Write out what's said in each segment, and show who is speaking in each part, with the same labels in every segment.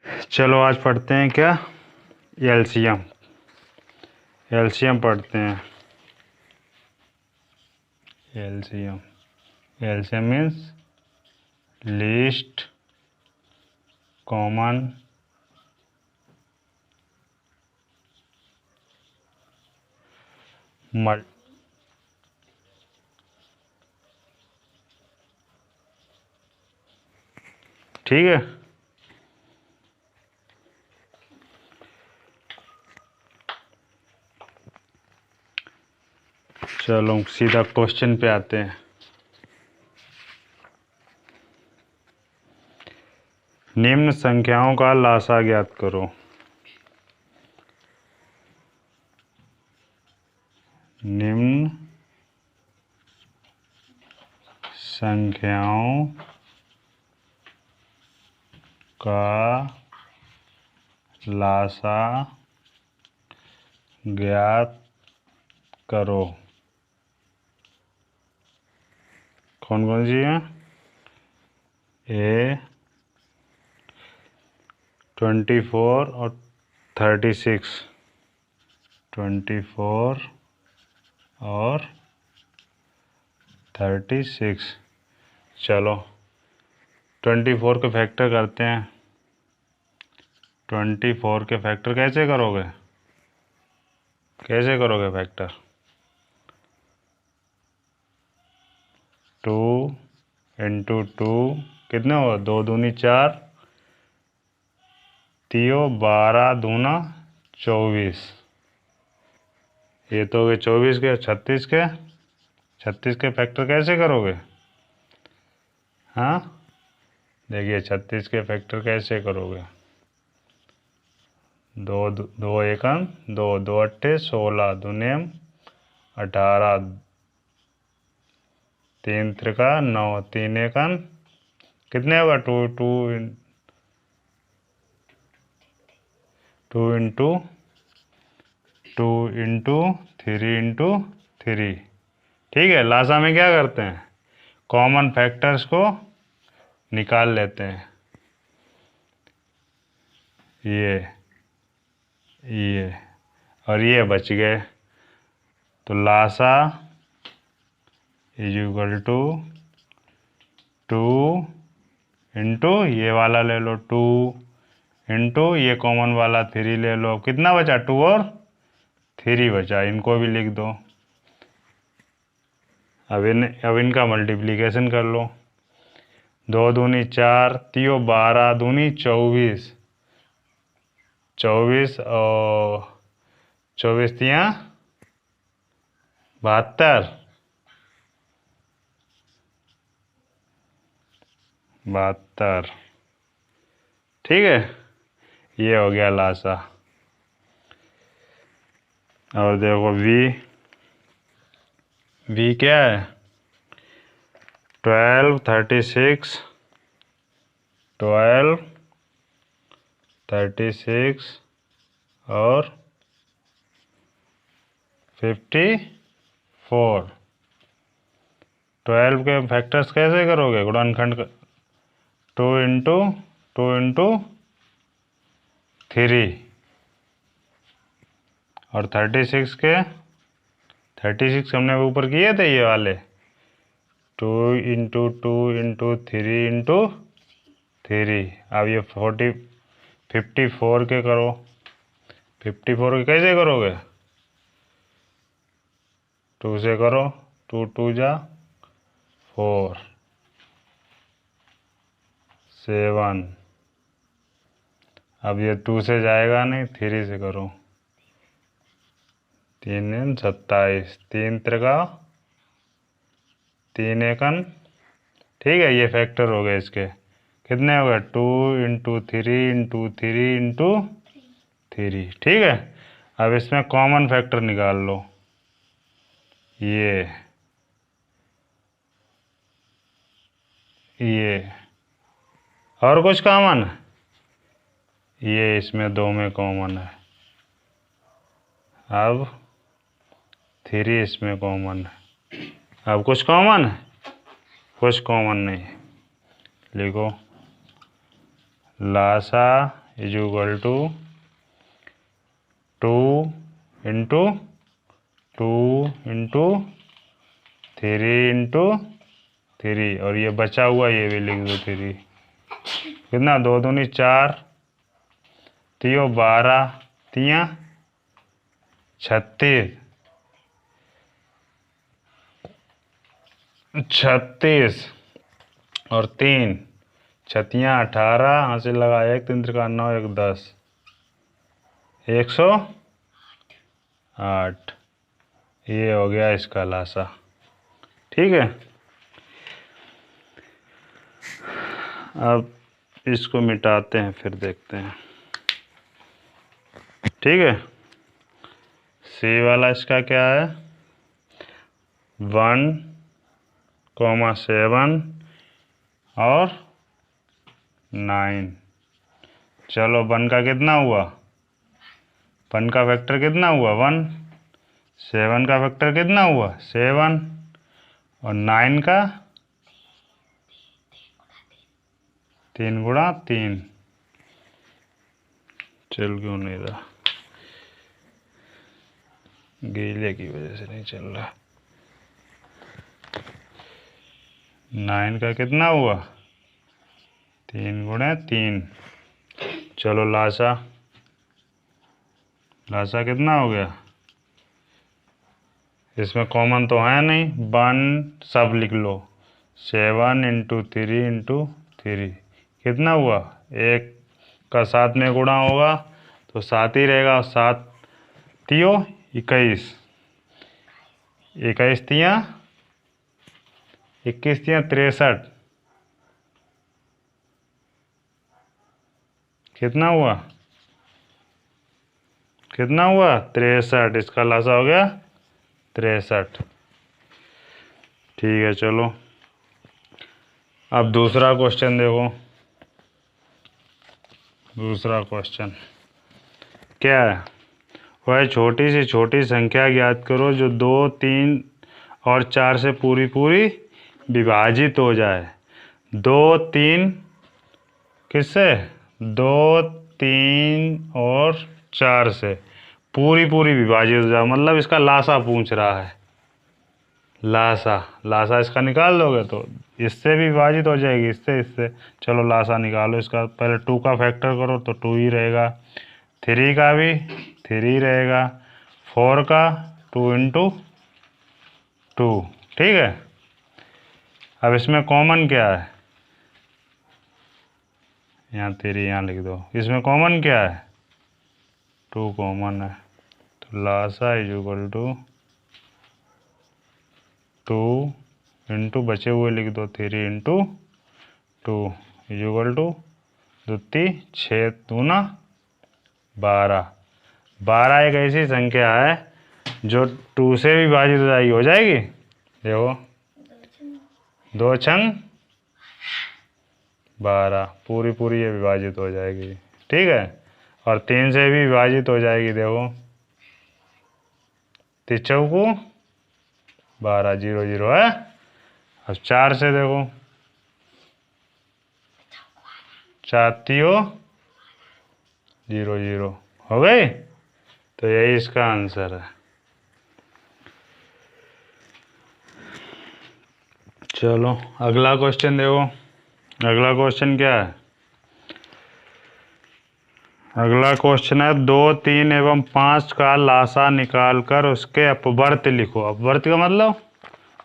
Speaker 1: चलो आज पढ़ते हैं क्या, एलसीएम। एलसीएम पढ़ते हैं। LCM LCM means least common multiple ठीक है। चलो सीधा क्वेश्चन पे आते हैं। निम्न संख्याओं का लासा ज्ञात करो। निम्न संख्याओं का लासा ज्ञात करो। कौन कौन सी है? ए 24 और 36। 24 और 36। चलो 24 के फैक्टर करते हैं। 24 के फैक्टर कैसे करोगे? कैसे करोगे फैक्टर? 2 इंटू 2 कितने होगा? 2 दूनी 4, तियो 12 दूना 24। ये तो हो गए 24 के। 36 के 36 के फैक्टर कैसे करोगे? हाँ देखिए 36 के फैक्टर कैसे करोगे? 2 2 एकम 2 2 अट्ठे 16 दूनियम 18 3 त्रिका 9 3 एकम कितने होगा? 2 2 2 इंटू 2 इंटू 3 इंटू 3। ठीक है। लासा में क्या करते हैं? कॉमन फैक्टर्स को निकाल लेते हैं। ये और ये बच गए। तो लासा इज इक्वल टू 2 इंटू ये वाला ले लो 2 इंटू ये कॉमन वाला 3 ले लो। कितना बचा? 2 और 3 बचा। इनको भी लिख दो। अब इनका मल्टीप्लिकेशन कर लो। 2 दूनी 4, तियो 12 दूनी 24। 24 और 24 तिया 72। 72। ठीक है। ये हो गया लासा। और देखो वी क्या है? 12 36 12 36 और 54। 12 के फैक्टर्स कैसे करोगे? गुणनखंड 2 इंटू 2 इंटू 3 और 36 के 36 हमने ऊपर किए थे ये वाले 2 इंटू 2 इंटू 3 इंटू 3। अब ये 54 के करो। 54 के कैसे करोगे? 2 से करो। 2 2 जा 4 7। अब ये 2 से जाएगा नहीं, 3 से करो। 3 27 3 त्रिका 3 एकन। ठीक है। ये फैक्टर हो गए इसके। कितने हो गए? 2 इंटू 3 इंटू 3 इंटू 3। ठीक है। अब इसमें कॉमन फैक्टर निकाल लो। ये और कुछ कॉमन? ये इसमें 2 में कॉमन है। अब 3 इसमें कॉमन है। अब कुछ कॉमन है? कुछ कॉमन नहीं। लिखो लासा is equal to 2 into 2 into 3 into 3, और ये बचा हुआ ये भी लिख दो 3। कितना, 2 दूनी 4, 3 12, 3 36, 36 और 3 छतियाँ 18, हासिल लगा 1 3 त्रिका 9 1 10, 108। ये हो गया इसका लासा। ठीक है, अब इसको मिटाते हैं फिर देखते हैं। ठीक है, सी वाला इसका क्या है, 1,7 और 9। चलो 1 का कितना हुआ, 1 का वेक्टर कितना हुआ 1, 7 का वेक्टर कितना हुआ 7, और 9 का 3 गुणा 3। चल क्यों नहीं रहा, गीले की वजह से नहीं चल रहा। 9 का कितना हुआ 3 गुणा 3। चलो लासा, लासा कितना हो गया, इसमें कॉमन तो है नहीं, 1 सब लिख लो, 7 इंटू 3 इंटू 3 कितना हुआ, 1 का 7 में गुणा होगा तो 7 ही रहेगा, 7 तियो 21, 21 तिया 21 तिया 63, कितना हुआ, कितना हुआ 63। इसका लासा हो गया 63। ठीक है, चलो अब दूसरा क्वेश्चन देखो। दूसरा क्वेश्चन क्या है, वह छोटी से छोटी संख्या ज्ञात करो जो 2 3 और 4 से पूरी पूरी विभाजित हो जाए। 2 3 किससे, 2 3 और 4 से पूरी पूरी विभाजित हो जाए, मतलब इसका लासा पूछ रहा है। लासा, लासा इसका निकाल दोगे तो इससे भी विभाजित हो जाएगी, इससे इससे। चलो लासा निकालो इसका, पहले 2 का फैक्टर करो तो 2 ही रहेगा, 3 का भी 3 रहेगा, 4 का 2 इंटू 2। ठीक है, अब इसमें कॉमन क्या है, यहाँ 3 यहाँ लिख दो, इसमें कॉमन क्या है 2 कॉमन है, तो लासा इज इक्वल टू 2 इंटू बचे हुए लिख दो 3 इंटू 2 इज इक्वल टू 6 दूना 12। 12 एक ऐसी संख्या है जो 2 से भी विभाजित हो जाएगी। देखो 2 छंग 12, पूरी पूरी ये विभाजित हो जाएगी। ठीक है, और 3 से भी विभाजित हो जाएगी, देखो 3 चौकू 12 0 0 है। अब 4 से देखो, 4 तियो 0 0 हो गई, तो यही इसका आंसर है। चलो अगला क्वेश्चन देखो। अगला क्वेश्चन क्या है, अगला क्वेश्चन है 2 3 एवं 5 का लासा निकालकर उसके अपवर्त लिखो। अपवर्त का मतलब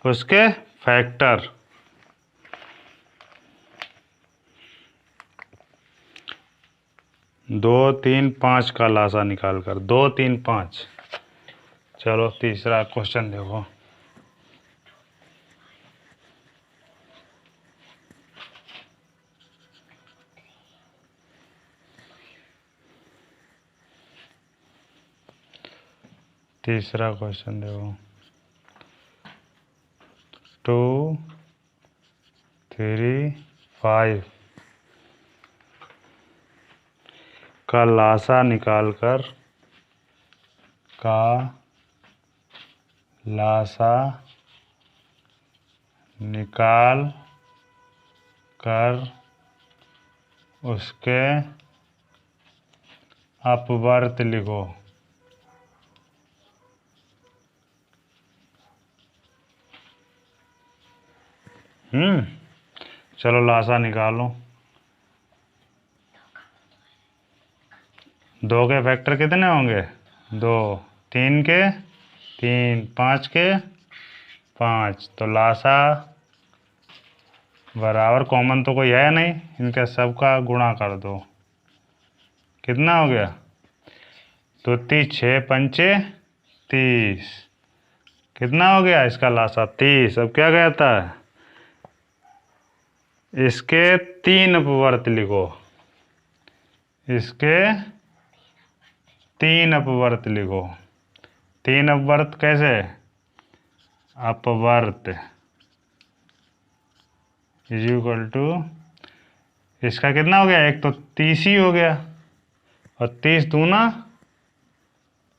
Speaker 1: उसके फैक्टर। 2 3 5 का लासा निकालकर, 2 3 5। चलो तीसरा क्वेश्चन देखो। तीसरा क्वेश्चन देखो, 2 3 5 का लासा निकालकर, का लासा निकाल कर उसके अपवर्त लिखो। चलो लासा निकालो। 2 के फैक्टर कितने होंगे? 2, 3 के 3, 5 के 5। तो लासा बराबर, कॉमन तो कोई है नहीं, इनका सबका गुणा कर दो। कितना हो गया? तो 6 पंचे 30। कितना हो गया इसका लासा? 30। अब क्या कहता है? इसके 3 अपवर्त लिखो। इसके 3 अपवर्त लिखो। 3 अपवर्त कैसे? अपवर्त इज इक्वल टू, इसका कितना हो गया? एक तो 30 ही हो गया, और 30 दूना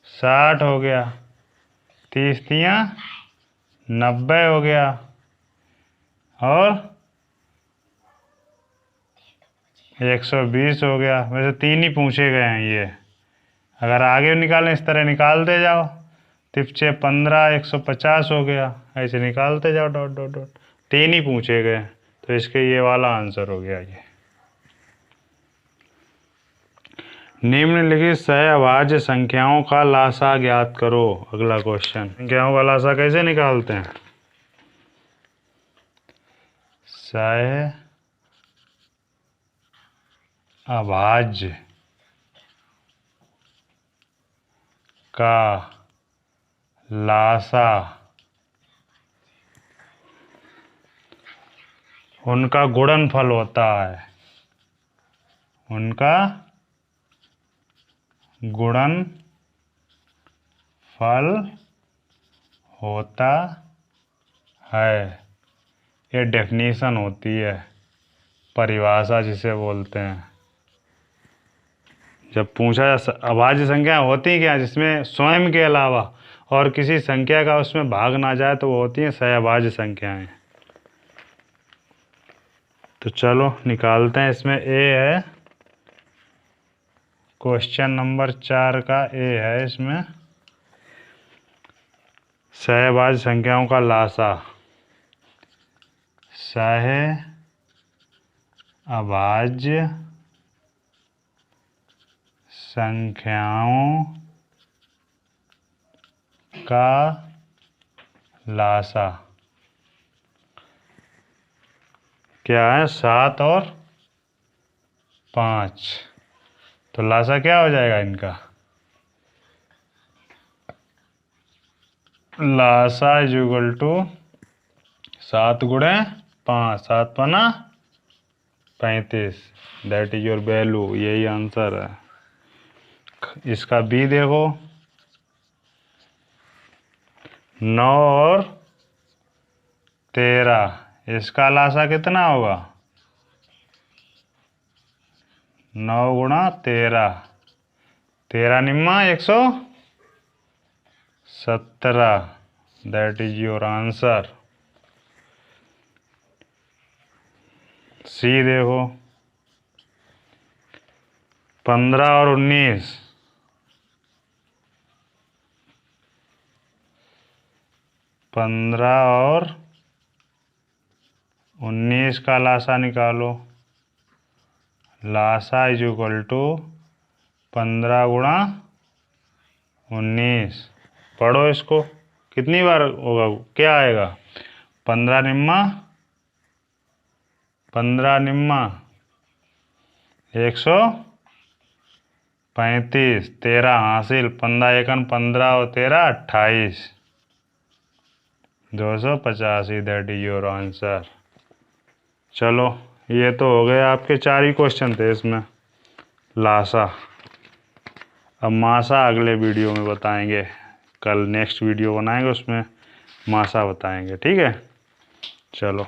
Speaker 1: 60 हो गया, 30 तियां 90 हो गया, और 120 हो गया। वैसे 3 ही पूछे गए हैं ये, अगर आगे निकालें इस तरह निकालते जाओ। 3 15, 150 हो गया, ऐसे निकालते जाओ डॉट डॉट डॉट। 3 ही पूछे गए, तो इसके ये वाला आंसर हो गया ये। निम्नलिखित सहअभाज्य संख्याओं का लासा ज्ञात करो। अगला क्वेश्चन, संख्याओं का लासा कैसे निकालते हैं? सहअभाज्य का लासा उनका गुणनफल होता है। उनका गुणनफल होता है। ये डेफिनेशन होती है, परिभाषा जिसे बोलते हैं। जब पूछा अभाज्य संख्या होती क्या जिसमें स्वयं के अलावा और किसी संख्या का उसमें भाग ना जाए, तो वो होती हैं सहअभाज्य संख्याएं। तो चलो निकालते हैं। इसमें ए है, क्वेश्चन नंबर 4 का ए है। इसमें सहअभाज्य संख्याओं का लासा। सहअभाज्य संख्याओं का लासा क्या है? 7 और 5। तो लासा क्या हो जाएगा इनका? लासा इज इक्वल टू 7 गुणे 5, 7 पना 35। That is your value. यही आंसर है इसका। बी देखो, 9 और 13, इसका लासा कितना होगा? 9 गुणा 13, 13 निम्मा 117। That is your answer. See देखो, 15 और 19, 15 और 19 का लासा निकालो। लासा इज इक्वल टू 15 गुणा 19। पढ़ो इसको, कितनी बार होगा? क्या आएगा? 15 निम्मा 135, 13 हासिल, 15 एकन 15 और 13 28, 285। That is your answer. चलो ये तो हो गए आपके 4 ही क्वेश्चन थे इसमें लासा। अब मासा अगले वीडियो में बताएंगे। कल नेक्स्ट वीडियो बनाएंगे, उसमें मासा बताएंगे। ठीक है, चलो।